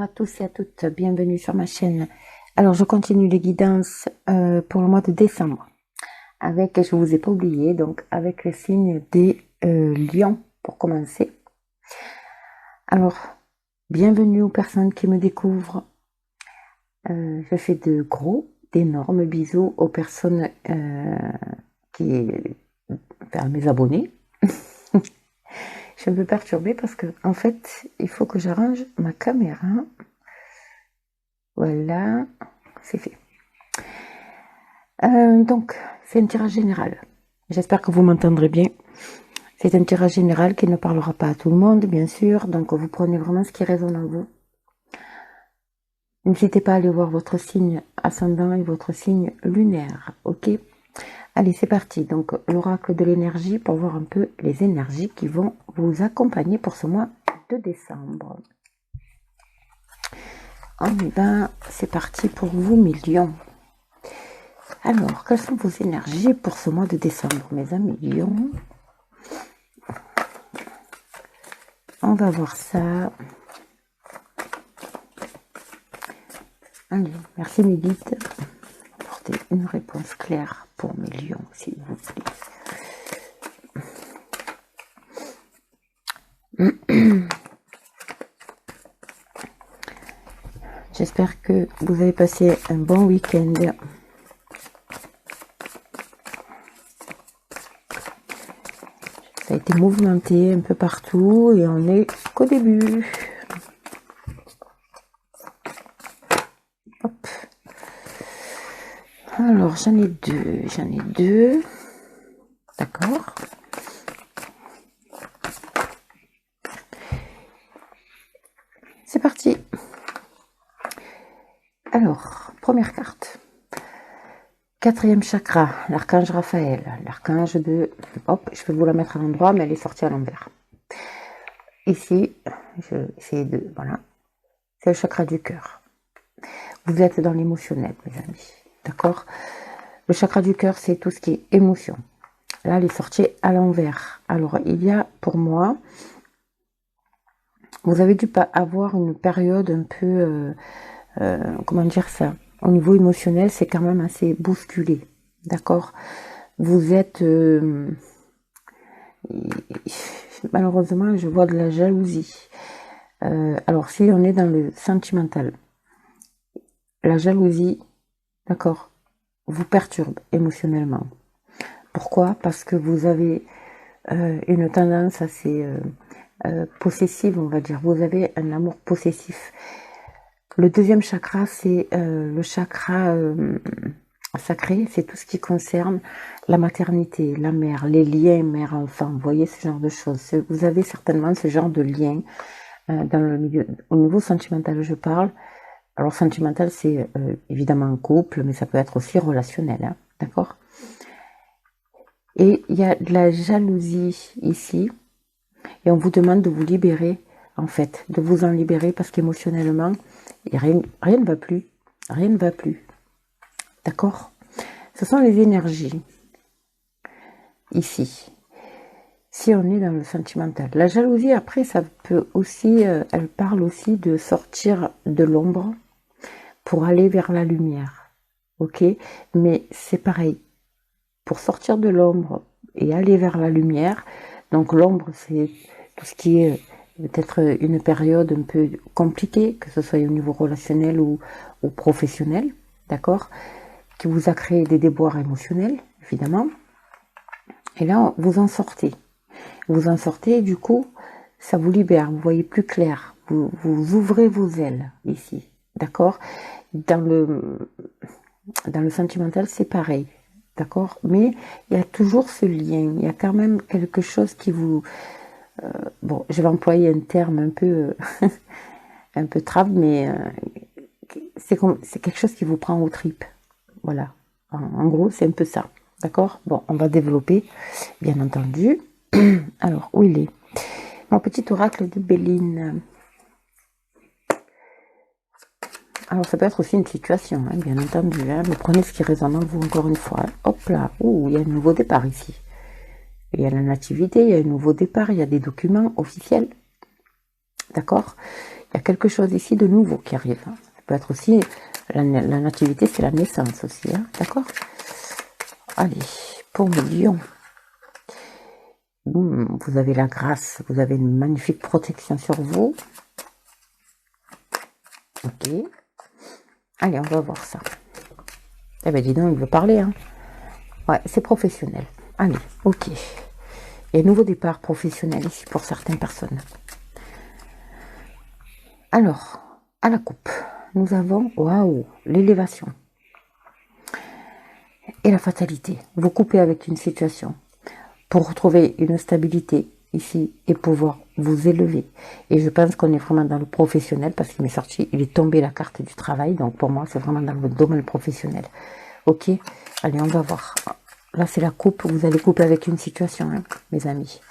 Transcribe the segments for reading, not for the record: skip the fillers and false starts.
Bonjour à tous et à toutes, bienvenue sur ma chaîne. Alors je continue les guidances pour le mois de décembre avec, je vous ai pas oublié, donc avec le signe des lions pour commencer. Alors, bienvenue aux personnes qui me découvrent. Je fais d'énormes bisous aux personnes enfin, mes abonnés. Je suis un peu perturbée parce que en fait, il faut que j'arrange ma caméra. Voilà, c'est fait. Donc, c'est un tirage général. J'espère que vous m'entendrez bien. C'est un tirage général qui ne parlera pas à tout le monde, bien sûr. Donc, vous prenez vraiment ce qui résonne en vous. N'hésitez pas à aller voir votre signe ascendant et votre signe lunaire, ok? Allez, c'est parti. Donc, l'oracle de l'énergie pour voir un peu les énergies qui vont vous accompagner pour ce mois de décembre. On y va, c'est parti pour vous, mes lions. Alors, quelles sont vos énergies pour ce mois de décembre, mes amis lions? On va voir ça. Allez, merci mes guides. Apportez une réponse claire pour mes lions, s'il vous plaît. J'espère que vous avez passé un bon week-end. Ça a été mouvementé un peu partout et on est qu'au début. Hop. Alors, j'en ai deux. D'accord. C'est parti. Alors, première carte. Quatrième chakra, l'archange Raphaël, l'archange de... Hop, je vais vous la mettre à l'endroit, mais elle est sortie à l'envers. Ici, je vais essayer de... Voilà. C'est le chakra du cœur. Vous êtes dans l'émotionnel, mes amis. D'accord? Le chakra du cœur, c'est tout ce qui est émotion. Là, elle est sortie à l'envers. Alors, il y a, pour moi... Vous avez dû avoir une période un peu... comment dire ça? Au niveau émotionnel, c'est quand même assez bousculé, d'accord? Vous êtes... malheureusement, je vois de la jalousie. Alors, si on est dans le sentimental, la jalousie, d'accord, vous perturbe émotionnellement. Pourquoi? Parce que vous avez une tendance assez possessive, on va dire. Vous avez un amour possessif. Le deuxième chakra, c'est le chakra sacré, c'est tout ce qui concerne la maternité, la mère, les liens mère-enfant, vous voyez ce genre de choses. Vous avez certainement ce genre de lien dans le milieu, au niveau sentimental je parle. Alors sentimental c'est évidemment un couple, mais ça peut être aussi relationnel, hein, d'accord? Et il y a de la jalousie ici, et on vous demande de vous libérer, en fait, de vous en libérer parce qu'émotionnellement, rien ne va plus, rien ne va plus. D'accord? Ce sont les énergies, ici. Si on est dans le sentimental. La jalousie, après, ça peut aussi, elle parle aussi de sortir de l'ombre pour aller vers la lumière. Ok? Mais c'est pareil. Pour sortir de l'ombre et aller vers la lumière, donc l'ombre, c'est tout ce qui est peut-être une période un peu compliquée, que ce soit au niveau relationnel ou professionnel, d'accord, qui vous a créé des déboires émotionnels, évidemment. Et là, vous en sortez. Vous en sortez et du coup, ça vous libère, vous voyez plus clair. Vous ouvrez vos ailes ici, d'accord. Dans le sentimental, c'est pareil, d'accord. Mais il y a toujours ce lien, il y a quand même quelque chose qui vous... bon, je vais employer un terme un peu un peu trave, mais c'est quelque chose qui vous prend aux tripes. Voilà. En gros, c'est un peu ça. D'accord? Bon, on va développer, bien entendu. Alors, où il est? Mon petit oracle de Béline. Alors, ça peut être aussi une situation, hein, bien entendu. Hein, mais prenez ce qui résonne en vous, encore une fois. Hein. Hop là. Ouh, il y a un nouveau départ ici. Il y a la nativité, il y a un nouveau départ, il y a des documents officiels. D'accord? Il y a quelque chose ici de nouveau qui arrive. Ça peut être aussi, la nativité, c'est la naissance aussi, hein, d'accord? Allez, pour le lion. Vous avez la grâce, vous avez une magnifique protection sur vous. Ok. Allez, on va voir ça. Eh ben dis donc, il veut parler, hein. Ouais, c'est professionnel. Allez, ok. Il y a un nouveau départ professionnel ici pour certaines personnes. Alors, à la coupe, nous avons, waouh, l'élévation. Et la fatalité. Vous coupez avec une situation pour retrouver une stabilité ici et pouvoir vous élever. Et je pense qu'on est vraiment dans le professionnel parce qu'il m'est sorti, il est tombé la carte du travail. Donc pour moi, c'est vraiment dans le domaine professionnel. Ok, allez, on va voir. Là, c'est la coupe. Vous allez couper avec une situation, hein, mes amis.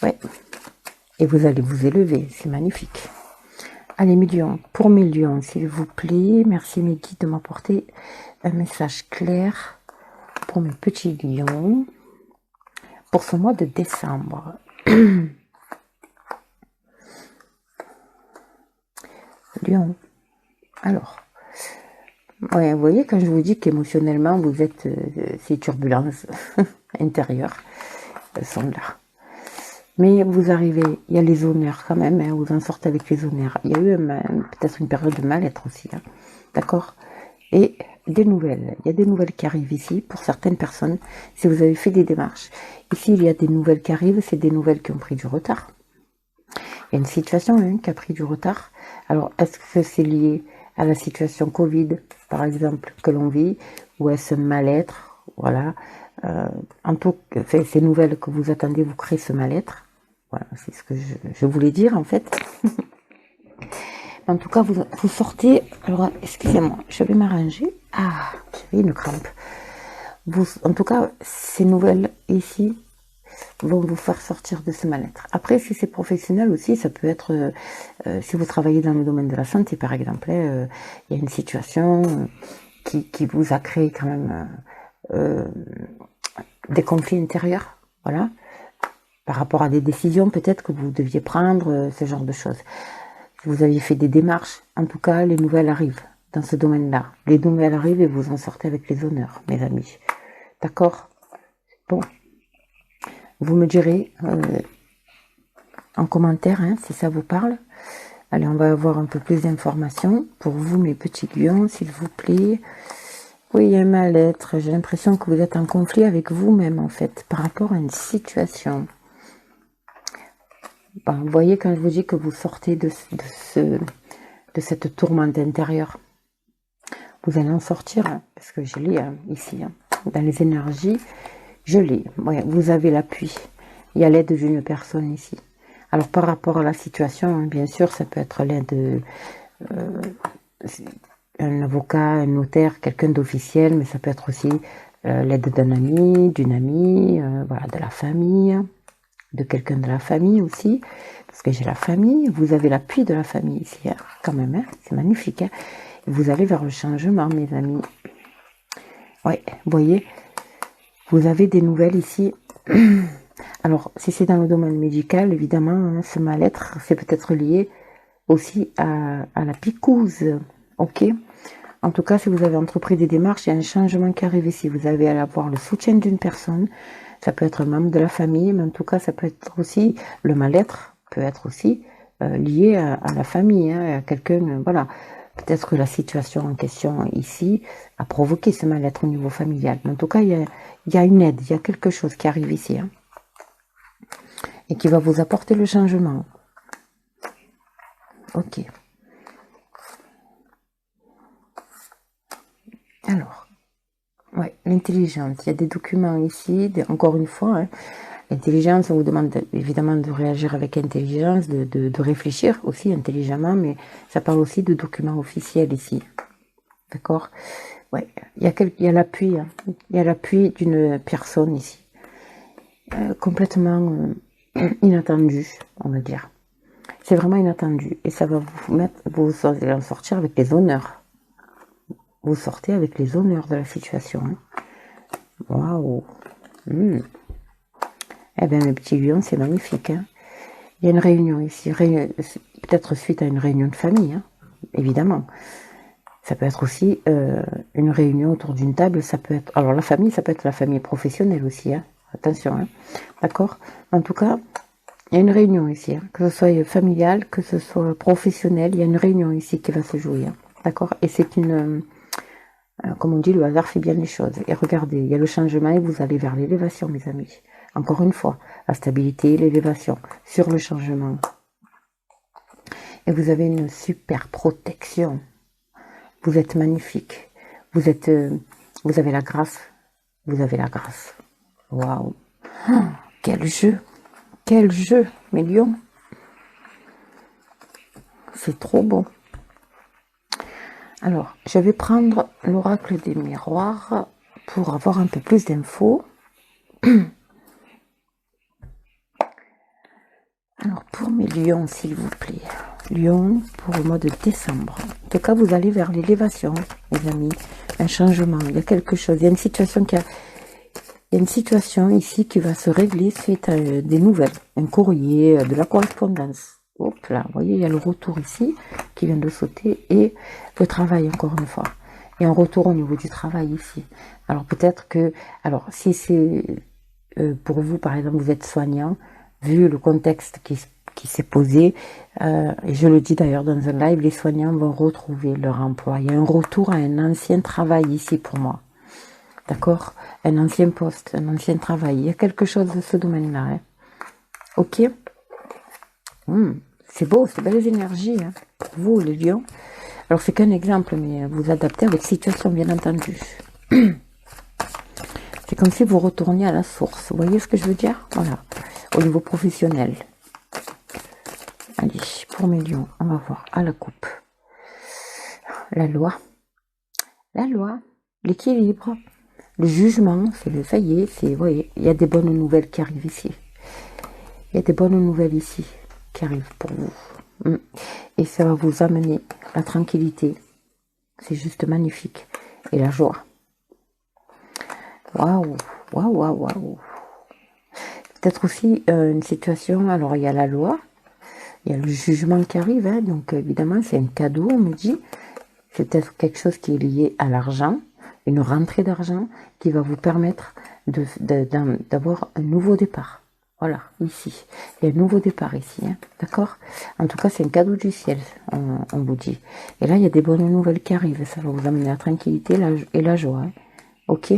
Ouais. Et vous allez vous élever. C'est magnifique. Allez, mes lions. Pour mes lions, s'il vous plaît, merci mes guides de m'apporter un message clair pour mes petits lions. Pour ce mois de décembre. Lion. Alors. Ouais, vous voyez, quand je vous dis qu'émotionnellement, vous êtes ces turbulences intérieures, elles sont là. Mais vous arrivez, il y a les honneurs quand même, hein, vous en sortez avec les honneurs. Il y a eu peut-être une période de mal-être aussi, hein, d'accord? Et des nouvelles, il y a des nouvelles qui arrivent ici pour certaines personnes, si vous avez fait des démarches. Ici, il y a des nouvelles qui arrivent, c'est des nouvelles qui ont pris du retard. Il y a une situation hein, qui a pris du retard. Alors, est-ce que c'est lié à la situation Covid, par exemple, que l'on vit, ou est-ce un mal-être? Voilà. En tout cas, ces nouvelles que vous attendez vous créent ce mal-être. Voilà, c'est ce que je voulais dire, en fait. En tout cas, vous sortez... Alors, excusez-moi, je vais m'arranger. Ah, j'avais une crampe. En tout cas, ces nouvelles ici vont vous faire sortir de ce mal-être. Après, si c'est professionnel aussi, ça peut être, si vous travaillez dans le domaine de la santé, par exemple, il y a une situation qui vous a créé quand même des conflits intérieurs, voilà, par rapport à des décisions peut-être que vous deviez prendre, ce genre de choses. Vous aviez fait des démarches, en tout cas, les nouvelles arrivent dans ce domaine-là. Les nouvelles arrivent et vous en sortez avec les honneurs, mes amis. D'accord? Bon. Vous me direz en commentaire hein, si ça vous parle. Allez, on va avoir un peu plus d'informations pour vous, mes petits lions, s'il vous plaît. Oui, il y a un mal-être. J'ai l'impression que vous êtes en conflit avec vous-même, en fait, par rapport à une situation. Bon, vous voyez, quand je vous dis que vous sortez de cette tourmente intérieure, vous allez en sortir, hein, parce que je l'ai ici, hein, dans les énergies, je l'ai. Ouais, vous avez l'appui. Il y a l'aide d'une personne ici. Alors, par rapport à la situation, hein, bien sûr, ça peut être l'aide un avocat, un notaire, quelqu'un d'officiel, mais ça peut être aussi l'aide d'un ami, d'une amie, voilà, de la famille, de quelqu'un de la famille aussi, parce que j'ai la famille, vous avez l'appui de la famille ici, hein, quand même, hein, c'est magnifique. Hein. Vous allez vers le changement, mes amis. Ouais, vous voyez, vous avez des nouvelles ici. Alors, si c'est dans le domaine médical, évidemment, hein, ce mal-être, c'est peut-être lié aussi à la picouse, ok? En tout cas, si vous avez entrepris des démarches, il y a un changement qui arrive ici. Vous allez avoir le soutien d'une personne, ça peut être un membre de la famille, mais en tout cas, ça peut être aussi, le mal-être peut être aussi lié à la famille, hein, à quelqu'un, voilà. Peut-être que la situation en question ici a provoqué ce mal-être au niveau familial. Mais en tout cas, il y a une aide, il y a quelque chose qui arrive ici. Hein, et qui va vous apporter le changement. Ok. Alors, ouais, l'intelligence. Il y a des documents ici, encore une fois. Hein, l'intelligence, on vous demande évidemment de réagir avec intelligence, de réfléchir aussi intelligemment, mais ça parle aussi de documents officiels ici. D'accord? Ouais, il y a l'appui. Hein, il y a l'appui d'une personne ici. Complètement inattendu, on va dire. C'est vraiment inattendu. Et ça va vous mettre, vous allez en sortir avec les honneurs. Vous sortez avec les honneurs de la situation. Hein. Waouh. Eh bien, mes petits lions, c'est magnifique. Hein. Il y a une réunion ici. peut-être suite à une réunion de famille, hein, évidemment. Ça peut être aussi une réunion autour d'une table, ça peut être... Alors la famille, ça peut être la famille professionnelle aussi, hein. Attention, hein. D'accord? En tout cas, il y a une réunion ici, hein. Que ce soit familial, que ce soit professionnel, il y a une réunion ici qui va se jouer, hein. D'accord? Et c'est une... comme on dit, le hasard fait bien les choses. Et regardez, il y a le changement et vous allez vers l'élévation, mes amis. Encore une fois, la stabilité, l'élévation, sur le changement. Et vous avez une super protection. Vous êtes magnifique. Vous avez la grâce. Vous avez la grâce. Waouh. Oh, quel jeu. Quel jeu, mes lions. C'est trop beau. Alors, je vais prendre l'oracle des miroirs pour avoir un peu plus d'infos. Alors, pour mes lions, s'il vous plaît. Lion pour le mois de décembre. En tout cas, vous allez vers l'élévation, les amis. Un changement. Il y a quelque chose. Il y a une situation il y a une situation ici qui va se régler suite à des nouvelles. Un courrier, de la correspondance. Hop là, vous voyez, il y a le retour ici qui vient de sauter. Et le travail, encore une fois. Il y a un retour au niveau du travail ici. Alors, peut-être que... Alors, si c'est... pour vous, par exemple, vous êtes soignant, vu le contexte qui s'est posé, et je le dis d'ailleurs dans un live, les soignants vont retrouver leur emploi. Il y a un retour à un ancien travail ici pour moi. D'accord? Un ancien poste, un ancien travail. Il y a quelque chose de ce domaine-là. Hein. Ok? C'est beau, c'est belles énergies. Hein, pour vous, les lions. Alors, c'est qu'un exemple, mais vous adaptez à votre situation, bien entendu. C'est comme si vous retourniez à la source. Vous voyez ce que je veux dire? Voilà. Au niveau professionnel. Allez, pour mes lions, on va voir à la coupe. La loi. La loi. L'équilibre. Le jugement. C'est le ça y est. Vous voyez, il y a des bonnes nouvelles qui arrivent ici. Il y a des bonnes nouvelles ici qui arrivent pour vous. Et ça va vous amener la tranquillité. C'est juste magnifique. Et la joie. Waouh. Waouh, waouh, waouh. Peut-être aussi une situation, alors il y a la loi, il y a le jugement qui arrive, hein, donc évidemment c'est un cadeau, on me dit, c'est peut-être quelque chose qui est lié à l'argent, une rentrée d'argent qui va vous permettre d'avoir un nouveau départ. Voilà, ici, il y a un nouveau départ ici, hein, d'accord? En tout cas c'est un cadeau du ciel, on vous dit. Et là il y a des bonnes nouvelles qui arrivent, ça va vous amener la tranquillité et la joie, hein. Ok?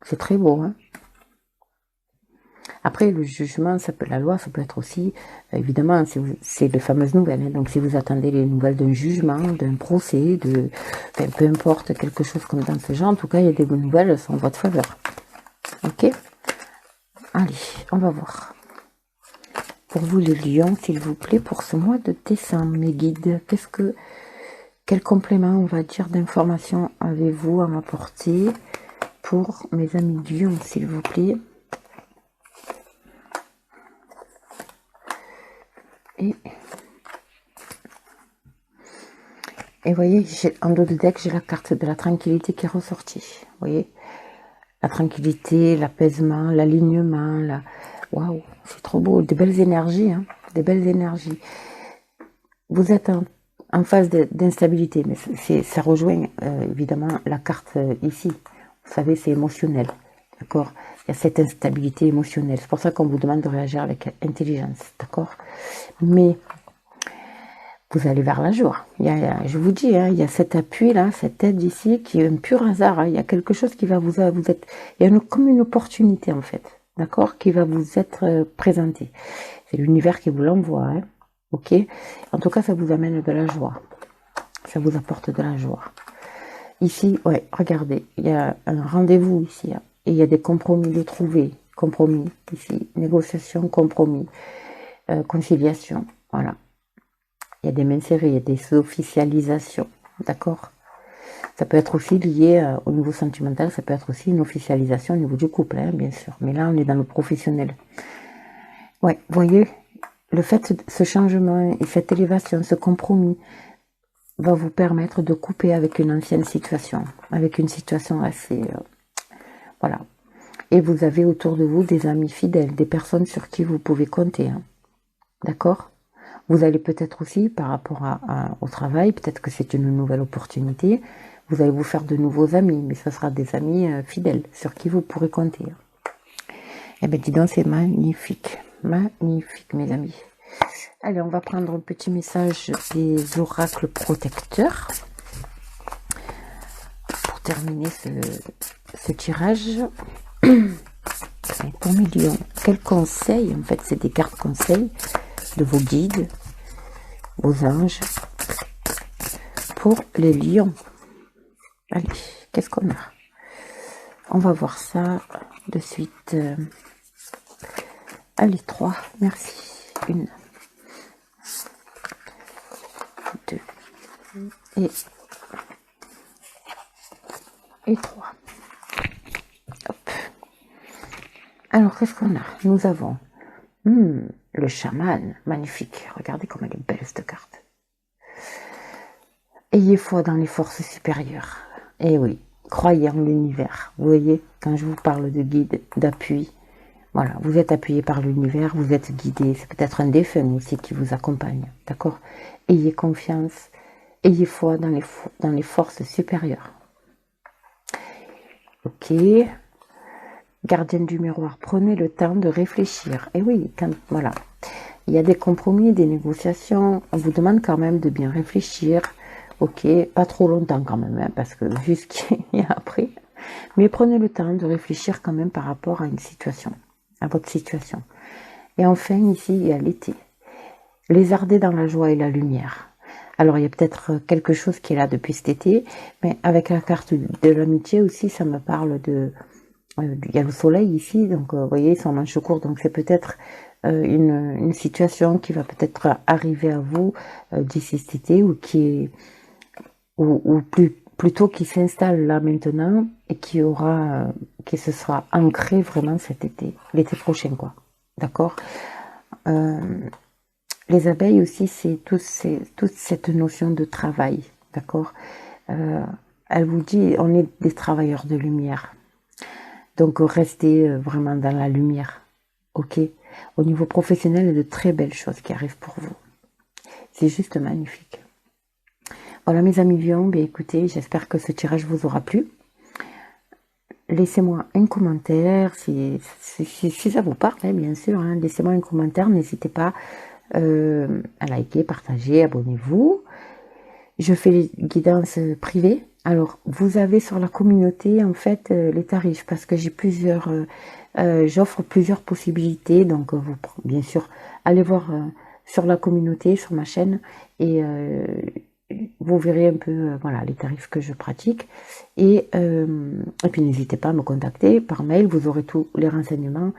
C'est très beau, hein? Après, le jugement, la loi, ça peut être aussi, évidemment, c'est les fameuses nouvelles. Hein, donc, si vous attendez les nouvelles d'un jugement, d'un procès, peu importe, quelque chose comme dans ce genre, en tout cas, il y a des bonnes nouvelles, elles sont en votre faveur. Ok? Allez, on va voir. Pour vous, les lions, s'il vous plaît, pour ce mois de décembre, mes guides, quel complément, on va dire, d'informations avez-vous à m'apporter pour mes amis lions, s'il vous plaît? Et vous voyez, en dos de deck, j'ai la carte de la tranquillité qui est ressortie. Vous voyez, la tranquillité, l'apaisement, l'alignement. Waouh, c'est trop beau. Des belles énergies, hein, des belles énergies. Vous êtes en phase d'instabilité, mais ça rejoint évidemment la carte ici. Vous savez, c'est émotionnel. D'accord? Il y a cette instabilité émotionnelle. C'est pour ça qu'on vous demande de réagir avec intelligence. D'accord? Mais vous allez vers la joie. Je vous dis, hein, il y a cet appui là, cette aide ici qui est un pur hasard. Hein. Il y a quelque chose qui va vous être... Il y a comme une opportunité en fait, d'accord, qui va vous être présentée. C'est l'univers qui vous l'envoie, hein, ok. En tout cas, ça vous amène de la joie. Ça vous apporte de la joie. Ici, ouais, regardez, il y a un rendez-vous ici. Hein, et il y a des compromis de trouver. Compromis ici, négociation, compromis, conciliation, voilà. Il y a des mains serrées, il y a des officialisations, d'accord? Ça peut être aussi lié au niveau sentimental, ça peut être aussi une officialisation au niveau du couple, hein, bien sûr. Mais là, on est dans le professionnel. Ouais, vous voyez, le fait, ce changement et cette élévation, ce compromis, va vous permettre de couper avec une ancienne situation, avec une situation assez... voilà. Et vous avez autour de vous des amis fidèles, des personnes sur qui vous pouvez compter, hein, d'accord? Vous allez peut-être aussi, par rapport au travail, peut-être que c'est une nouvelle opportunité, vous allez vous faire de nouveaux amis, mais ce sera des amis fidèles, sur qui vous pourrez compter. Eh bien, dis donc, c'est magnifique. Magnifique, mes amis. Allez, on va prendre un petit message des oracles protecteurs. Pour terminer ce tirage. Pour millions. Quel conseil? En fait, c'est des cartes conseils de vos guides, vos anges, pour les lions. Allez, qu'est-ce qu'on a? On va voir ça de suite. Allez, 3, merci. 1, 2 et 3. Hop. Alors, qu'est-ce qu'on a? Nous avons le chaman, magnifique. Regardez comme elle est belle, cette carte. Ayez foi dans les forces supérieures. Eh oui, croyez en l'univers. Vous voyez, quand je vous parle de guide, d'appui, voilà, vous êtes appuyé par l'univers, vous êtes guidé. C'est peut-être un défunt aussi qui vous accompagne, d'accord? Ayez confiance, ayez foi dans les forces supérieures. Ok. Gardienne du miroir, prenez le temps de réfléchir. Et oui, voilà, il y a des compromis, des négociations. On vous demande quand même de bien réfléchir. Ok, pas trop longtemps quand même, hein, parce que vu ce qu'il y a après. Mais prenez le temps de réfléchir quand même par rapport à une situation, à votre situation. Et enfin, ici, il y a l'été. Lézarder dans la joie et la lumière. Alors, il y a peut-être quelque chose qui est là depuis cet été, mais avec la carte de l'amitié aussi, ça me parle de... il y a le soleil ici, donc vous voyez, c'est en manche court, donc c'est peut-être une situation qui va peut-être arriver à vous d'ici cet été, ou qui est... ou plutôt qui s'installe là maintenant, et qui se sera ancré vraiment cet été, l'été prochain, quoi. D'accord? Les abeilles aussi, c'est toute cette notion de travail, d'accord? Elle vous dit, on est des travailleurs de lumière. Donc, restez vraiment dans la lumière, ok? Au niveau professionnel, il y a de très belles choses qui arrivent pour vous. C'est juste magnifique. Voilà, mes amis lions, bien écoutez, j'espère que ce tirage vous aura plu. Laissez-moi un commentaire, si ça vous parle, hein, bien sûr. Hein, laissez-moi un commentaire, n'hésitez pas à liker, partager, abonnez-vous. Je fais les guidances privées. Alors, vous avez sur la communauté, en fait, les tarifs, parce que j'ai j'offre plusieurs possibilités. Donc, bien sûr, allez voir sur la communauté, sur ma chaîne, et vous verrez un peu, voilà, les tarifs que je pratique. Et puis, n'hésitez pas à me contacter par mail. Vous aurez tous les renseignements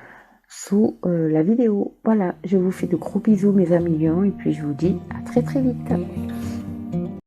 sous la vidéo. Voilà, je vous fais de gros bisous, mes amis lions, et puis je vous dis à très très vite.